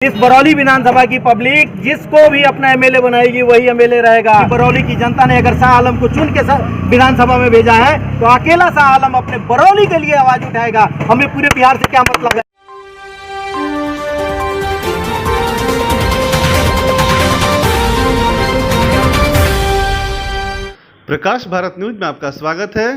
इस बरौली विधानसभा की पब्लिक जिसको भी अपना एमएलए बनाएगी वही एमएलए रहेगा। बरौली की जनता ने अगर शाह आलम को चुन के विधानसभा में भेजा है तो अकेला शाह आलम अपने बरौली के लिए आवाज उठाएगा। हमें पूरे बिहार से क्या मतलब है। प्रकाश भारत न्यूज में आपका स्वागत है।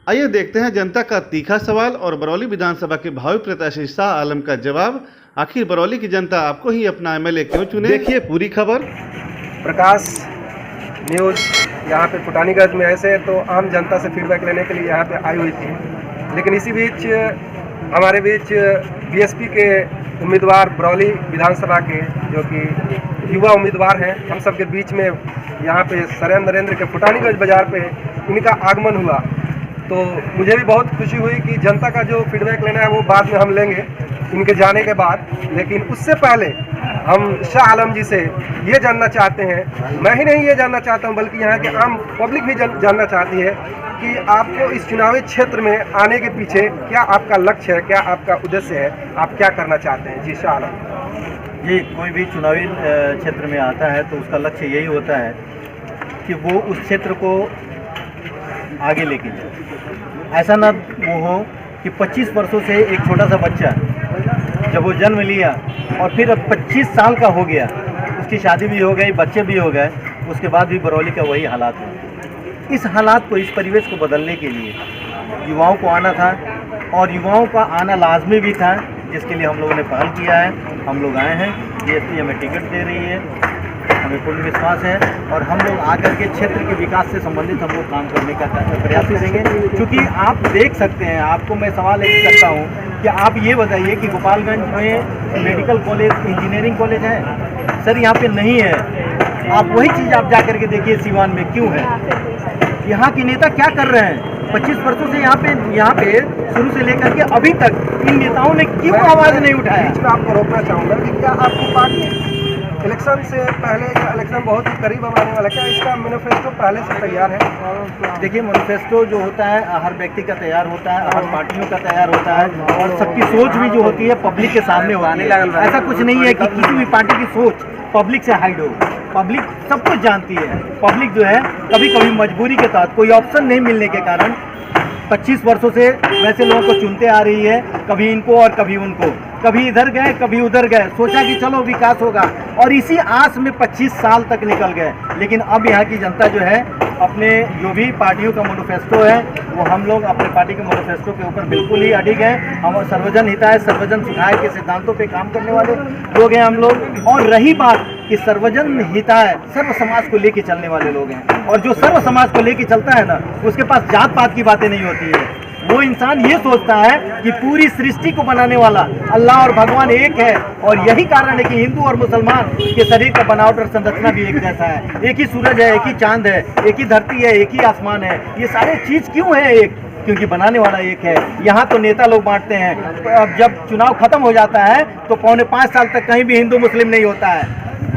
आइए देखते हैं जनता का तीखा सवाल और बरौली विधानसभा के भावी प्रत्याशी शाह आलम का जवाब। आखिर बरौली की जनता आपको ही अपना एमएलए क्यों चुने, देखिए पूरी खबर। प्रकाश न्यूज़ यहाँ पे पुटानीगंज में ऐसे तो आम जनता से फीडबैक लेने के लिए यहाँ पे आई हुई थी, लेकिन इसी बीच हमारे बीच बीएसपी के उम्मीदवार बरौली विधानसभा के जो कि युवा उम्मीदवार हैं, हम सब के बीच में यहाँ पे सरेंद्र नरेंद्र के पुटानीगंज बाज़ार पे इनका आगमन हुआ। तो मुझे भी बहुत खुशी हुई कि जनता का जो फीडबैक लेना है वो बाद में हम लेंगे इनके जाने के बाद, लेकिन उससे पहले हम शाह आलम जी से ये जानना चाहते हैं, मैं ही नहीं ये जानना चाहता हूँ बल्कि यहाँ के आम पब्लिक भी जानना चाहती है कि आपको इस चुनावी क्षेत्र में आने के पीछे क्या आपका लक्ष्य है, क्या आपका उद्देश्य है, आप क्या करना चाहते हैं। जी शाह आलम जी, कोई भी चुनावी क्षेत्र में आता है तो उसका लक्ष्य यही होता है कि वो उस क्षेत्र को आगे लेके जाए। ऐसा ना वो हो कि 25 वर्षों से एक छोटा सा बच्चा जब वो जन्म लिया और फिर अब 25 साल का हो गया, उसकी शादी भी हो गई, बच्चे भी हो गए, उसके बाद भी बरौली का वही हालात है। इस हालात को, इस परिवेश को बदलने के लिए युवाओं को आना था और युवाओं का आना लाजमी भी था, जिसके लिए हम लोगों ने पहल किया है। हम लोग आए हैं, बीएसपी हमें टिकट दे रही है, हमें पूर्ण विश्वास है और हम लोग आकर के क्षेत्र के विकास से संबंधित हम लोग काम करने का प्रयास करेंगे। क्योंकि आप देख सकते हैं, आपको मैं सवाल एक करता हूँ कि आप ये बताइए कि गोपालगंज में मेडिकल कॉलेज, इंजीनियरिंग कॉलेज है? सर यहाँ पे नहीं है। आप वही चीज़ आप जा करके देखिए सिवान में क्यों है। यहाँ के नेता क्या कर रहे हैं? 25 वर्षों से यहाँ पे शुरू से लेकर के अभी तक इन नेताओं ने क्यों आवाज़ नहीं उठाया? बीच में आपको रोकना चाहूँगा कि क्या आपकी पार्टी इलेक्शन से पहले या इलेक्शन बहुत ही करीब आने वाला, क्या इसका मैनिफेस्टो पहले से तैयार है? देखिए, मैनिफेस्टो जो होता है हर व्यक्ति का तैयार होता है, हर पार्टियों का तैयार होता है और सबकी सोच भी जो होती है पब्लिक के सामने होती है। ऐसा कुछ नहीं है कि किसी भी पार्टी की सोच पब्लिक से हाइड हो। पब्लिक सब कुछ जानती है। पब्लिक जो है कभी कभी मजबूरी के तहत, कोई ऑप्शन नहीं मिलने के कारण 25 वर्षों से वैसे लोगों को चुनते आ रही है, कभी इनको और कभी उनको, कभी इधर गए कभी उधर गए, सोचा कि चलो विकास होगा और इसी आस में 25 साल तक निकल गए। लेकिन अब यहाँ की जनता जो है अपने जो भी पार्टियों का मैनिफेस्टो है वो हम लोग अपने पार्टी के मैनिफेस्टो के ऊपर बिल्कुल ही अडिग हैं। हम सर्वजन हिताय सर्वजन सुखाय के सिद्धांतों पे काम करने वाले लोग हैं हम लोग। और रही बात कि सर्वजन हिताय सर्व समाज को लेके चलने वाले लोग हैं, और जो सर्व समाज को लेके चलता है ना, उसके पास जात पात की बातें नहीं होती है। वो इंसान ये सोचता है कि पूरी सृष्टि को बनाने वाला अल्लाह और भगवान एक है और यही कारण है कि हिंदू और मुसलमान के शरीर का बनावट और संरचना भी एक जैसा है। एक ही सूरज है, एक ही चांद है, एक ही धरती है, एक ही आसमान है। ये सारे चीज़ क्यों है एक? क्योंकि बनाने वाला एक है। यहाँ तो नेता लोग बांटते हैं। अब जब चुनाव खत्म हो जाता है तो 4.5 साल तक कहीं भी हिंदू मुस्लिम नहीं होता है।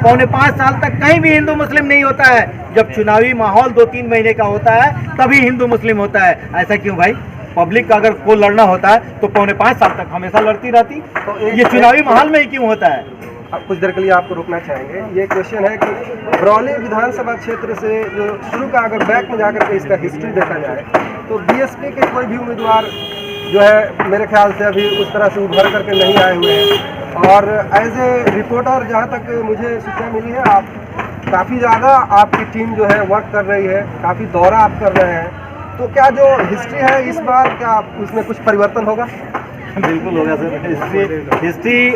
4.5 साल तक कहीं भी हिंदू मुस्लिम नहीं होता है। जब चुनावी माहौल 2-3 महीने का होता है तभी हिंदू मुस्लिम होता है। ऐसा क्यों भाई? पब्लिक का अगर को लड़ना होता है तो 4.5 साल तक हमेशा लड़ती रहती, तो ये चुनावी माहौल में ही क्यों होता है? अब कुछ देर के लिए आपको रोकना चाहेंगे। ये क्वेश्चन है कि बरौली विधानसभा क्षेत्र से जो शुरू का अगर बैक में जाकर के इसका हिस्ट्री देखा जाए तो बीएसपी के कोई भी उम्मीदवार जो है मेरे ख्याल से अभी उस तरह से उभर करके नहीं आए हुए हैं। और एज ए रिपोर्टर जहाँ तक मुझे सूचना मिली है, आप काफ़ी ज़्यादा आपकी टीम जो है वर्क कर रही है, काफ़ी दौरा आप कर रहे हैं, तो क्या जो हिस्ट्री है इस बार क्या उसमें कुछ परिवर्तन होगा? बिल्कुल होगा सर। हिस्ट्री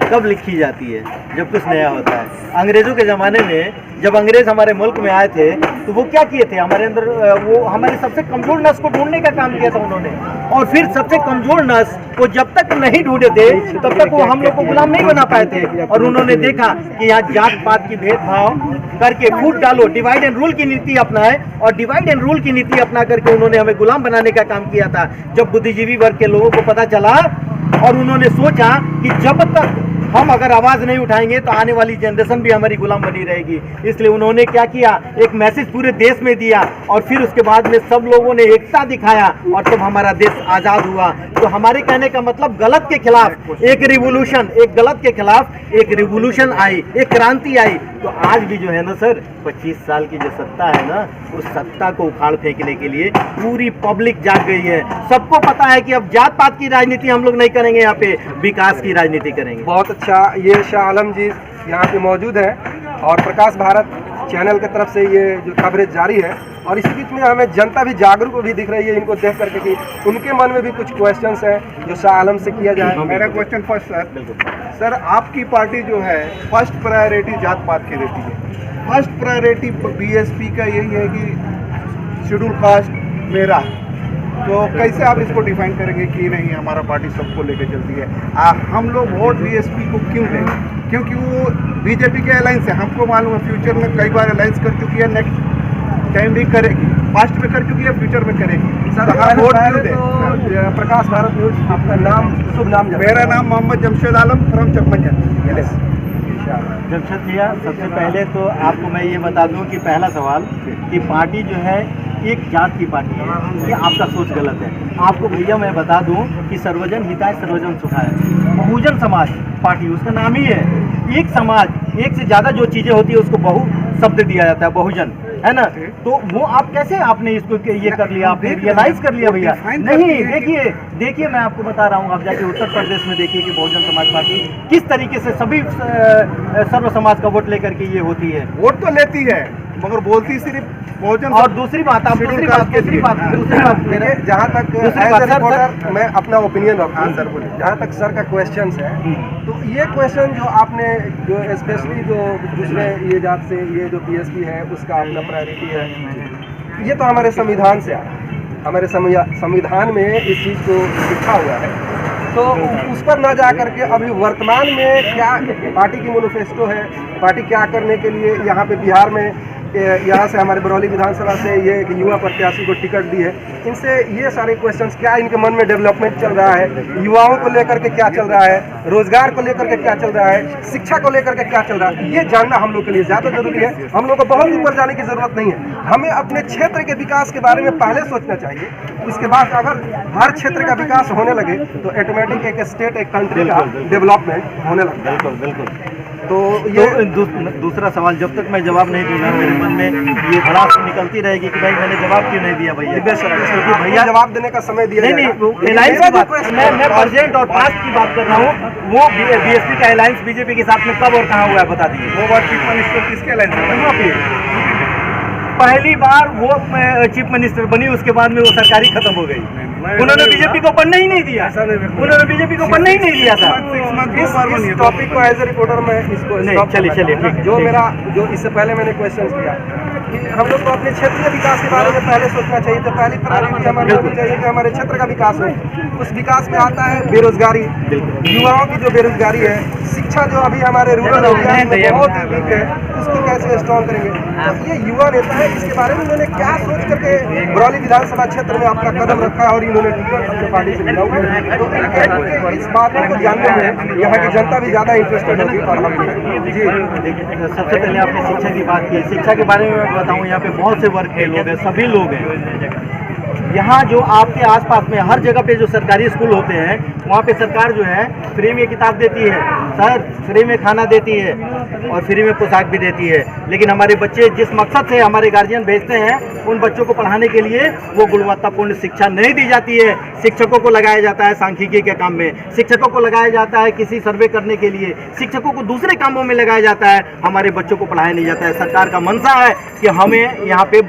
कब लिखी जाती है? जब कुछ नया होता है। अंग्रेज़ों के ज़माने में जब अंग्रेज़ हमारे मुल्क में आए थे तो वो क्या किए थे? हमारे अंदर वो हमारे सबसे कमज़ोर नस्ल को ढूंढने का काम किया था उन्होंने, और फिर सबसे कमज़ोर नस्ल को जब तक नहीं ढूंढे थे तब तक वो हम लोग को गुलाम नहीं बना पाए थे। और उन्होंने देखा कि यहाँ जात पात की भेदभाव करके फूट डालो, डिवाइड एंड रूल की नीति अपनाए, और डिवाइड एंड रूल की नीति अपना करके उन्होंने हमें गुलाम बनाने का काम किया था। जब बुद्धिजीवी वर्ग के लोगों को पता चला और उन्होंने सोचा कि जब तक हम अगर आवाज़ नहीं उठाएंगे तो आने वाली जनरेशन भी हमारी गुलाम बनी रहेगी। इसलिए उन्होंने क्या किया, एक मैसेज पूरे देश में दिया और फिर उसके बाद में सब लोगों ने एकता दिखाया और तब हमारा देश आज़ाद हुआ। तो हमारे कहने का मतलब गलत के खिलाफ एक रिवोल्यूशन, एक गलत के खिलाफ एक रिवोल्यूशन आई, एक क्रांति आई। तो आज भी जो है ना सर, 25 साल की जो सत्ता है ना, उस सत्ता को उखाड़ फेंकने के लिए पूरी पब्लिक जाग गई है। सबको पता है कि अब जात पात की राजनीति हम लोग नहीं करेंगे, यहाँ पे विकास की राजनीति करेंगे। बहुत अच्छा, ये शाह आलम जी यहाँ पे मौजूद हैं और प्रकाश भारत चैनल की तरफ से ये जो कवरेज जारी है और इसी बीच में हमें जनता भी जागरूक भी दिख रही है इनको देख करके कि उनके मन में भी कुछ क्वेश्चंस हैं जो शाह आलम से किया जाए। मेरा क्वेश्चन फर्स्ट सर, आपकी पार्टी जो है फर्स्ट प्रायोरिटी जात पात की देती है। फर्स्ट प्रायोरिटी बीएसपी का यही है कि शेड्यूल कास्ट मेरा है, तो कैसे आप इसको डिफाइन करेंगे कि नहीं हमारा पार्टी सबको लेके चलती है? हम लोग वोट बीएसपी को क्यों दें? क्योंकि वो बीजेपी के अलायंस है, हमको मालूम है फ्यूचर में कई बार अलायंस कर चुकी है, नेक्स्ट टाइम भी करेगी, पास्ट में कर चुकी है, फ्यूचर में करेगी। सर हम वोट क्यों दें? तो प्रकाश भारत न्यूज, आपका नाम, शुभ नाम? मेरा नाम मोहम्मद जमशेद आलम फ्रॉम चकमंजन। जमशेद भैया, सबसे पहले तो आपको मैं ये बता दूं कि पहला सवाल कि पार्टी जो है एक जात की पार्टी है, ये आपका सोच गलत है। आपको भैया मैं बता दूं कि सर्वजन हिताय सर्वजन सुखाय, बहुजन समाज पार्टी उसका नाम ही है। एक समाज, एक से ज़्यादा जो चीज़ें होती है उसको बहु शब्द दिया जाता है, बहुजन, है ना। तो वो आप कैसे आपने इसको ये कर लिया, आपने रियलाइज कर लिया भैया? नहीं, देखिए मैं आपको बता रहा हूँ, आप जाके उत्तर प्रदेश में देखिए कि बहुजन समाज पार्टी किस तरीके से सभी सर्व समाज का वोट लेकर के ये होती है। वोट तो लेती है मगर बोलती सिर्फ बहुजन। और दूसरी बात देखिए, जहाँ तक रिपोर्टर मैं अपना ओपिनियन रखता हूँ सर, बोले जहाँ तक सर का क्वेश्चन है, तो ये क्वेश्चन जो आपने जो स्पेशली जो दूसरे ये जात से ये जो बीएसपी है उसका अपना प्रायोरिटी है, ये तो हमारे संविधान से आया, हमारे संविधान में इस चीज़ को लिखा हुआ है। तो उस पर ना जा करके अभी वर्तमान में क्या पार्टी की मैनिफेस्टो है, पार्टी क्या करने के लिए यहाँ पे बिहार में यहाँ से हमारे बरौली विधानसभा से ये युवा प्रत्याशी को टिकट दी है, इनसे ये सारे क्वेश्चंस, क्या इनके मन में डेवलपमेंट चल रहा है, युवाओं को लेकर के क्या चल रहा है, रोजगार को लेकर के क्या चल रहा है, शिक्षा को लेकर के क्या चल रहा है, ये जानना हम लोग के लिए ज़्यादा जरूरी है। हम लोग को बहुत ऊपर जाने की जरूरत नहीं है, हमें अपने क्षेत्र के विकास के बारे में पहले सोचना चाहिए। उसके बाद अगर हर क्षेत्र का विकास होने लगे तो ऑटोमेटिक एक स्टेट, एक कंट्री का डेवलपमेंट होने लगता है। बिल्कुल। तो ये दूसरा सवाल जब तक मैं जवाब नहीं दूंगा मेरे मन में ये भड़ास निकलती रहेगी कि भाई मैंने जवाब क्यों नहीं दिया भैया। क्योंकि भैया जवाब देने का समय दिया नहीं, मैं प्रेजेंट और पास्ट की बात कर रहा हूँ। वो बीएसपी का अलायंस बीजेपी के साथ में कब और कहाँ हुआ है बता दीजिए। वो बार चीफ मिनिस्टर किसके अलायंस? पहली बार वो चीफ मिनिस्टर बनी, उसके बाद में वो सरकारी खत्म हो गई। उन्होंने बीजेपी को बनने ही नहीं दिया, उन्होंने बीजेपी को बनने ही नहीं दिया था। इस टॉपिक को एज ए रिपोर्टर में इसको नहीं, चलिए ठीक। जो मेरा जो इससे पहले मैंने क्वेश्चन किया कि हम लोग को अपने क्षेत्रीय विकास के बारे में पहले सोचना चाहिए। तो पहली प्रायोरिटी हमारी होनी चाहिए कि हमारे क्षेत्र का विकास हो। उस विकास में आता है बेरोजगारी, युवाओं की जो बेरोजगारी है, शिक्षा जो अभी हमारे रूरल एरिया में बहुत ही वीक है, उसको कैसे स्ट्रॉन्ग करेंगे। तो ये युवा नेता है, इसके बारे में उन्होंने क्या सोच करके बरौली विधानसभा क्षेत्र में अपना कदम रखा है और इन्होंने अपने पार्टी से मिला हुआ है। तो इस बातों को जानने में यहाँ की जनता भी ज़्यादा इंटरेस्टेड होगी। और हम जी सबसे पहले आपने शिक्षा की बात की। शिक्षा के बारे में मैं बताऊँ, यहाँ पे बहुत से वर्ग के लोग हैं, सभी लोग हैं। यहाँ जो आपके आसपास में हर जगह पे जो सरकारी स्कूल होते हैं वहाँ पे सरकार जो है फ्री में किताब देती है सर, फ्री में खाना देती है और फ्री में पोशाक भी देती है। लेकिन हमारे बच्चे जिस मकसद से हमारे गार्जियन भेजते हैं, उन बच्चों को पढ़ाने के लिए वो गुणवत्तापूर्ण शिक्षा नहीं दी जाती है। शिक्षकों को लगाया जाता है सांख्यिकी के काम में, शिक्षकों को लगाया जाता है किसी सर्वे करने के लिए, शिक्षकों को दूसरे कामों में लगाया जाता है, हमारे बच्चों को पढ़ाया नहीं जाता है। सरकार का मंशा है कि हमें यहाँ पे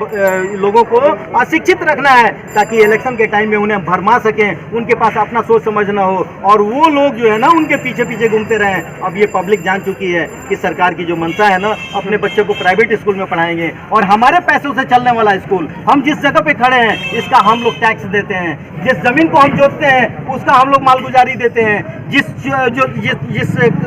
लोगों को अशिक्षित रखना है ताकि इलेक्शन के टाइम में उन्हें भरमा सकें, उनके पास अपना सोच समझ न हो और वो लोग जो है ना उनके पीछे पीछे घूमते रहें। अब ये पब्लिक जान चुकी है कि सरकार की जो मंशा है ना, अपने बच्चों को प्राइवेट स्कूल में पढ़ाएंगे और हमारे पैसों से चलने वाला स्कूल, हम जिस जगह पे खड़े हैं इसका हम लोग टैक्स देते हैं, जिस जमीन को हम जोतते हैं उसका हम लोग मालगुजारी देते हैं, जिस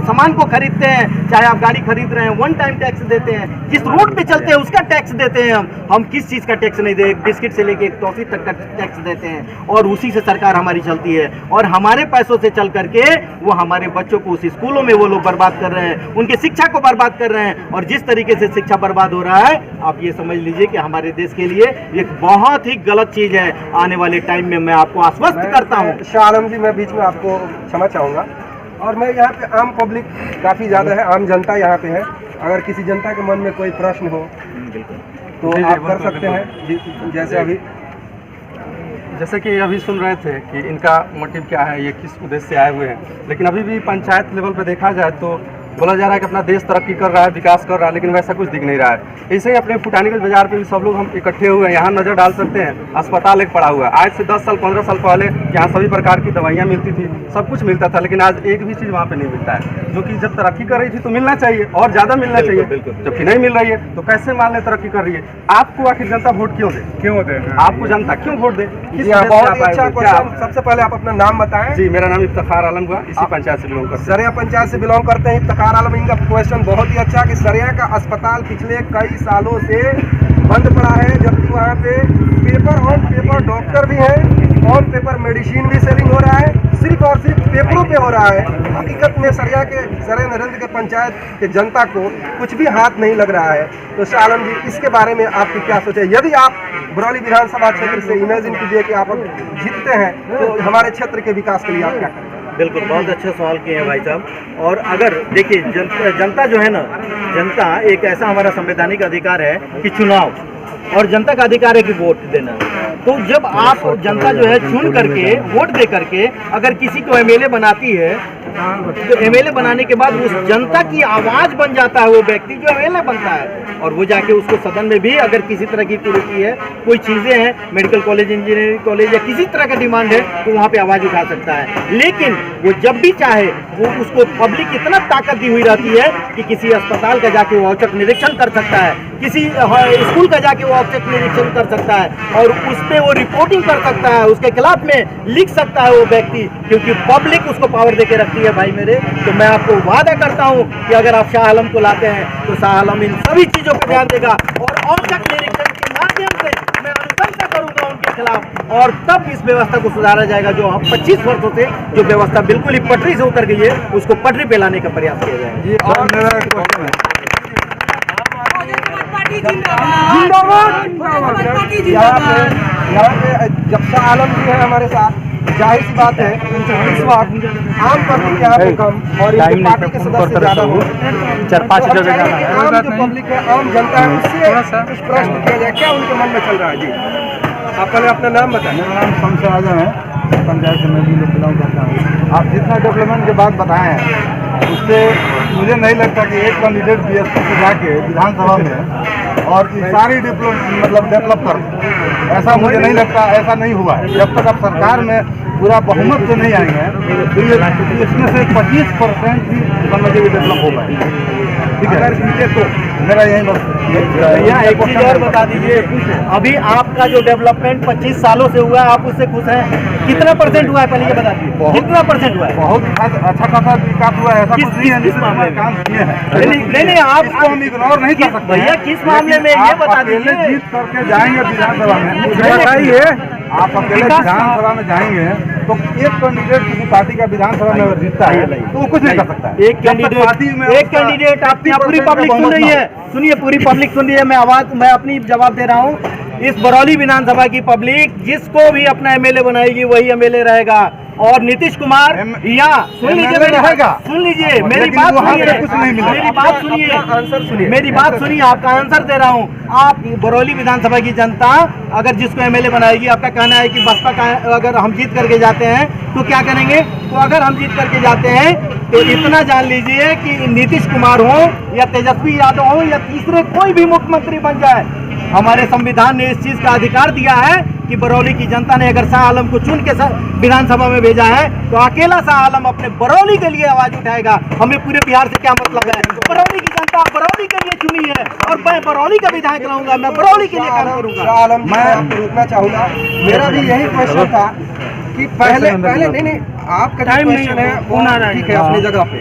सामान को खरीदते हैं, चाहे आप गाड़ी खरीद रहे हैं, वन टाइम टैक्स देते हैं, जिस रोड पे चलते हैं उसका टैक्स देते हैं। हम किस चीज़ का टैक्स नहीं दे, बिस्किट से लेके टॉफी तक का टैक्स देते हैं और उसी से सरकार हमारी चलती है और हमारे पैसों से चल करके वो हमारे बच्चों को उस स्कूलों सालों में वो लोग बर्बाद कर रहे हैं, उनकी शिक्षा को बर्बाद कर रहे हैं। और जिस तरीके से शिक्षा बर्बाद हो रहा है, आप ये समझ लीजिए कि हमारे देश के लिए एक बहुत ही गलत चीज़ है। आने वाले टाइम में मैं आपको आश्वस्त करता हूँ। शाह आलम जी, मैं बीच में आपको क्षमा चाहूँगा। और मैं यहाँ पे आम पब्लिक काफ़ी ज़्यादा है, आम जनता यहाँ पे है। अगर किसी जनता के मन में कोई प्रश्न हो तो आप कर सकते हैं। जैसे कि अभी सुन रहे थे कि इनका मोटिव क्या है, ये किस उद्देश्य से आए हुए हैं। लेकिन अभी भी पंचायत लेवल पे देखा जाए तो बोला जा रहा है कि अपना देश तरक्की कर रहा है, विकास कर रहा है, लेकिन वैसा कुछ दिख नहीं रहा है। ऐसे ही अपने फुटानीगंज बाजार पे भी सब लोग हम इकट्ठे हुए हैं, यहाँ नज़र डाल सकते हैं। अस्पताल एक पड़ा हुआ है। आज से 10 साल 15 साल पहले यहाँ सभी प्रकार की दवाइयाँ मिलती थी, सब कुछ मिलता था, लेकिन आज एक भी चीज़ वहाँ पे नहीं मिलता है। जो कि जब तरक्की कर रही थी तो मिलना चाहिए और ज़्यादा मिलना चाहिए, जबकि नहीं मिल रही है तो कैसे मान लें तरक्की कर रही है। आपको आखिर जनता वोट क्यों दे? आपको जनता क्यों वोट दे? बहुत ही अच्छा क्वेश्चन। सबसे पहले आप अपना नाम बताएं। जी, मेरा नाम इफ्तिखार आलम हुआ, इसी पंचायत से बिलोंग करता हूं। सरिया पंचायत से बिलोंग करते हैं इफ्तिखार आलम। इनका क्वेश्चन बहुत ही अच्छा कि सरिया का अस्पताल पिछले कई सालों से बंद पड़ा है, जबकि वहाँ पे पेपर ऑन पेपर डॉक्टर भी हैं, ऑन पेपर मेडिसिन भी सेलिंग हो रहा है, सिर्फ और सिर्फ पेपरों पे हो रहा है। हकीकत में सरिया नरेंद्र के पंचायत के जनता को कुछ भी हाथ नहीं लग रहा है। तो शाह आलम जी, इसके बारे में आपकी क्या सोच है? यदि आप बरौली विधानसभा क्षेत्र से इमेजिन कीजिए कि आप जीतते हैं तो हमारे क्षेत्र के विकास के लिए आप क्या करेंगे? बिल्कुल, बहुत अच्छा सवाल किए हैं भाई साहब। और अगर देखिए, जनता जो है ना, जनता एक ऐसा हमारा संवैधानिक अधिकार है कि चुनाव, और जनता का अधिकार है कि वोट देना। तो जब आप जनता जो है चुन करके वोट दे करके अगर किसी को एमएलए बनाती है, तो एमएलए बनाने के बाद उस जनता की आवाज़ बन जाता है वो व्यक्ति जो एमएलए बनता है। और वो जाके उसको सदन में भी अगर किसी तरह की कुरीति है, कोई चीज़ें हैं, मेडिकल कॉलेज, इंजीनियरिंग कॉलेज या किसी तरह का डिमांड है, तो वहाँ पे आवाज़ उठा सकता है। लेकिन वो जब भी चाहे वो उसको पब्लिक इतना ताकत दी हुई रहती है कि किसी अस्पताल का जाके वो औचक निरीक्षण कर सकता है, किसी स्कूल का जाके वो औचक निरीक्षण कर सकता है और उस पर वो रिपोर्टिंग कर सकता है, उसके खिलाफ में लिख सकता है वो व्यक्ति, क्योंकि पब्लिक उसको पावर देके रखती है भाई मेरे। तो मैं आपको वादा करता हूँ कि अगर आप शाह आलम को लाते हैं तो शाह आलम इन सभी चीज़ों पर ध्यान देगा और औचक निरीक्षण के माध्यम से मैं अनुशंसा करूँगा उनके खिलाफ, और तब इस व्यवस्था को सुधारा जाएगा। जो 25 वर्षों से जो व्यवस्था बिल्कुल ही पटरी से उतर गई है, उसको पटरी पे लाने का प्रयास किया जाएगा। जी, और मेरा एक क्वेश्चन है। यहाँ पे जब शाह आलम जी है हमारे साथ, जाहिर सी बात है इस वक्त आम पब्लिक यहाँ पे कम और इनके पार्टी के सदस्य ज़्यादा हो, 4-5 जगह आम जो पब्लिक है, आम जनता है, उससे कुछ प्रश्न किया जाए, क्या उनके मन में चल रहा है? जी, आप पहले अपना नाम बताएं। मेरा नाम शमशेर आजम है, पंचायत से मैं भी बिलोंग करता हूँ। आप जितना डेवलपमेंट की बात बताएं हैं उससे मुझे नहीं लगता कि एक कैंडिडेट बीएसपी से जाके विधानसभा में और ये सारी डेवलप कर, ऐसा मुझे नहीं लगता। ऐसा नहीं हुआ है। जब तक आप सरकार में पूरा बहुमत से नहीं आएंगे तो ये इसमें से 25% भी समझिए डेवलप हो पाए। ठीक है, अगर नीचे तो मेरा यही बस। यहाँ एक चीज़ और बता दीजिए, अभी आपका जो डेवलपमेंट 25 सालों से हुआ है, आप उससे खुश हैं? कितना परसेंट हुआ है पहले ये बता दीजिए, कितना परसेंट हुआ है? बहुत अच्छा खासा विकास हुआ है, ऐसा कुछ नहीं है। किस मामले में काम किए हैं? नहीं, आप इसको हम इग्नोर नहीं कर सकते भैया, किस मामले में ये बता दीजिए। जीत करके जाएंगे विधानसभा में, बताइए। आप अकेले विधानसभा में जाएंगे तो एक कैंडिडेट किसी पार्टी का विधानसभा में जीतता है तो वो कुछ नहीं कर सकता है। एक कैंडिडेट आपकी पूरी पब्लिक सुन रही है, सुनिए, पूरी पब्लिक सुन रही है। मैं अपनी जवाब दे रहा हूँ। इस बरौली विधानसभा की पब्लिक जिसको भी अपना एमएलए बनाएगी वही एमएलए रहेगा। और नीतीश कुमार यहाँ सुन लीजिए, मेरी बात सुनिए, आपका आंसर दे रहा हूँ। आप बरौली विधानसभा की जनता अगर जिसको एमएलए बनाएगी, आपका कहना है कि बसपा का अगर हम जीत करके जाते हैं तो क्या करेंगे? तो अगर हम जीत करके जाते हैं तो इतना जान लीजिए कि नीतीश कुमार हो या तेजस्वी यादव हो या तीसरे कोई भी मुख्यमंत्री बन जाए, हमारे संविधान ने इस चीज़ का अधिकार दिया है कि बरौली की जनता ने अगर शाह आलम को चुन के विधानसभा में भेजा है तो अकेला शाह आलम अपने बरौली के लिए आवाज उठाएगा। हमें पूरे बिहार से क्या मतलब है? बरौली की जनता बरौली के लिए चुनी है और मैं बरौली का विधायक रहूंगा, मैं बरौली के लिए काम करूंगा। शाह आलम, मैं आपको रोकना चाहूंगा। मेरा भी यही क्वेश्चन था कि पहले नहीं, आपका जो क्वेश्चन है वो ठीक है अपनी जगह पे,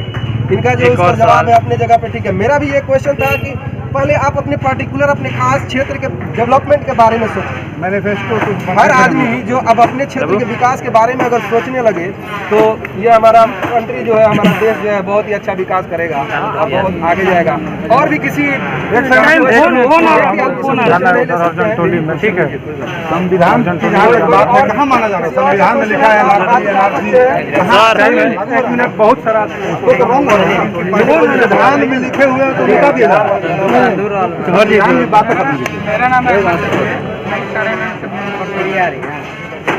इनका जो इसका जवाब है अपनी जगह पे ठीक है। मेरा भी ये क्वेश्चन था कि पहले आप अपने पर्टिकुलर अपने खास क्षेत्र के डेवलपमेंट के बारे में सोचें। मैनिफेस्टो हर आदमी जो अब अपने क्षेत्र के विकास के बारे में अगर सोचने लगे तो ये हमारा कंट्री जो है, हमारा देश जो है बहुत ही अच्छा विकास करेगा और बहुत आगे जाएगा। और भी किसी ठीक है, संविधान कहाँ माना जा रहा है? संविधान में लिखा है बहुत सारा संविधान में लिखे हुए हैं तो लिखा दिया जा रहा है। बात मेरा नाम है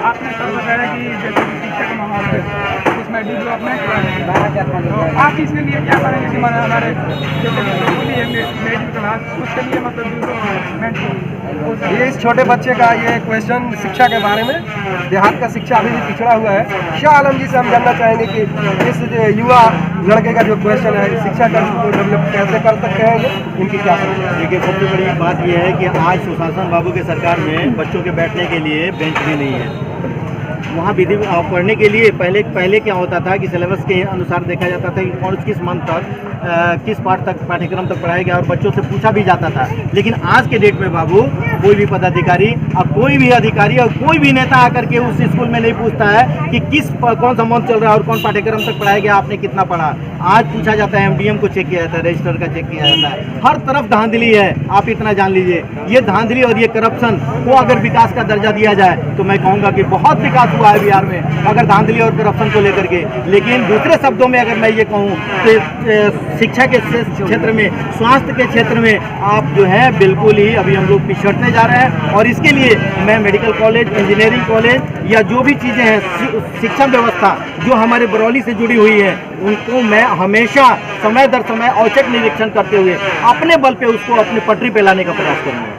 आपने सर बताया कि जैसे कि शिक्षा का माहौल है उसमें डेवलपमेंट तो आप इसके लिए क्या करेंगे कि हमारे जैसे मिडिल क्लास उसके लिए मतलब डेवलपमेंट। ये इस छोटे बच्चे का ये क्वेश्चन शिक्षा के बारे में, देहात का शिक्षा अभी भी पिछड़ा हुआ है। शाह आलम जी से हम जानना चाहेंगे कि इस युवा लड़के का जो क्वेश्चन है शिक्षा का डेवलप कैसे कर सकते हैं, ये इनकी क्या समझ। देखिए, सबसे बड़ी बात यह है कि आज सुशासन बाबू की सरकार में बच्चों के बैठने के लिए बेंच भी नहीं है। वहाँ विधि पढ़ने के लिए पहले क्या होता था कि सिलेबस के अनुसार देखा जाता था कि कौन किस मंथ तक किस पाठ्यक्रम तक पढ़ाया गया और बच्चों से पूछा भी जाता था। लेकिन आज के डेट में बाबू कोई भी पदाधिकारी और कोई भी अधिकारी और कोई भी नेता आकर के उस स्कूल में नहीं पूछता है कि कौन सा मंथ चल रहा है और कौन पाठ्यक्रम तक पढ़ाया गया, आपने कितना पढ़ा। आज पूछा जाता है, MDM को चेक किया जाता है, रजिस्टर का चेक किया जाता है। हर तरफ धांधली है, आप इतना जान लीजिए। ये धांधली और ये करप्शन को अगर विकास का दर्जा दिया जाए तो मैं कहूँगा कि बहुत विकास हुआ है बिहार में, अगर धांधली और करप्शन को लेकर के। लेकिन दूसरे शब्दों में अगर मैं ये कहूँ तो शिक्षा के क्षेत्र में, स्वास्थ्य के क्षेत्र में आप जो है बिल्कुल ही अभी हम लोग पिछड़ते जा रहे हैं। और इसके लिए मैं मेडिकल कॉलेज, इंजीनियरिंग कॉलेज या जो भी चीज़ें हैं, शिक्षा व्यवस्था जो हमारे बरौली से जुड़ी हुई है, उनको मैं हमेशा समय दर समय औचक निरीक्षण करते हुए अपने बल पे उसको अपने पटरी पे लाने का प्रयास करूँगा।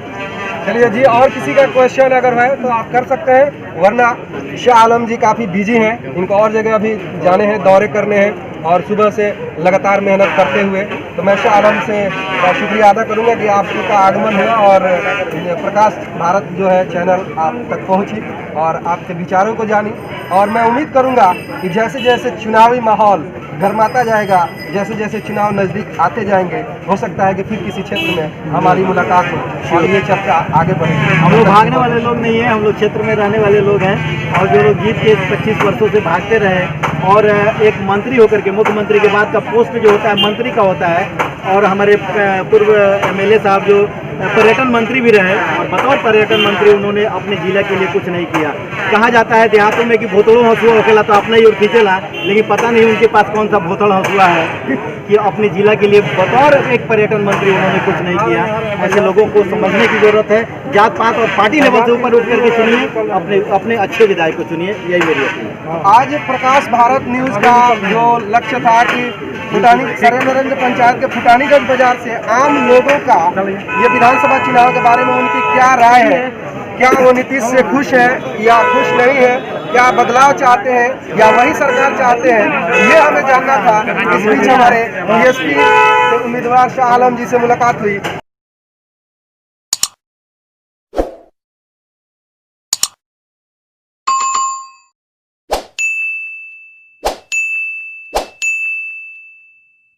चलिए जी, और किसी का क्वेश्चन अगर है तो आप कर सकते हैं, वरना शाह आलम जी काफ़ी बिजी हैं, इनको और जगह अभी जाने हैं, दौरे करने हैं और सुबह से लगातार मेहनत करते हुए। तो मैं शाह आलम से शुक्रिया अदा करूंगा कि आपका आगमन हुआ और प्रकाश भारत जो है चैनल आप तक पहुंची और आपके विचारों को जानी। और मैं उम्मीद करूंगा कि जैसे जैसे चुनावी माहौल गर्माता जाएगा, जैसे जैसे चुनाव नज़दीक आते जाएंगे, हो सकता है कि फिर किसी क्षेत्र में हमारी मुलाकात हो और ये चर्चा आगे बढ़ेगी। हम लोग भागने वाले लोग नहीं हैं, हम लोग क्षेत्र में रहने वाले लोग हैं। और जो लोग जीत के 25 वर्षों से भागते रहे और एक मंत्री होकर के, मुख्यमंत्री के बाद का पोस्ट जो होता है मंत्री का होता है, और हमारे पूर्व MLA साहब जो पर्यटन मंत्री भी रहे और बतौर पर्यटन मंत्री उन्होंने अपने जिला के लिए कुछ नहीं किया। कहा जाता है देहातों में कि भोतड़ों हंसुआ होकेला तो अपना ही और खींचेला, लेकिन पता नहीं उनके पास कौन सा भोतड़ हंसुआ है कि अपने जिला के लिए बतौर एक पर्यटन मंत्री उन्होंने कुछ नहीं किया। ऐसे लोगों को समझने की जरूरत है। जात पात और पार्टी लेवल से ऊपर उठ करके चुनिए, अपने अच्छे विधायक को चुनिए, यही मेरी अपील है। आज प्रकाश भारत न्यूज़ का जो लक्ष्य था कि नरेंद्र पंचायत के फुटानीगंज बाजार से आम लोगों का ये विधानसभा चुनाव के बारे में उनकी क्या राय है, क्या वो नीतीश से खुश है या खुश नहीं है, क्या बदलाव चाहते हैं या वही सरकार चाहते हैं, ये हमें जानना था। इस बीच हमारे BSP उम्मीदवार शाह आलम जी से मुलाकात हुई।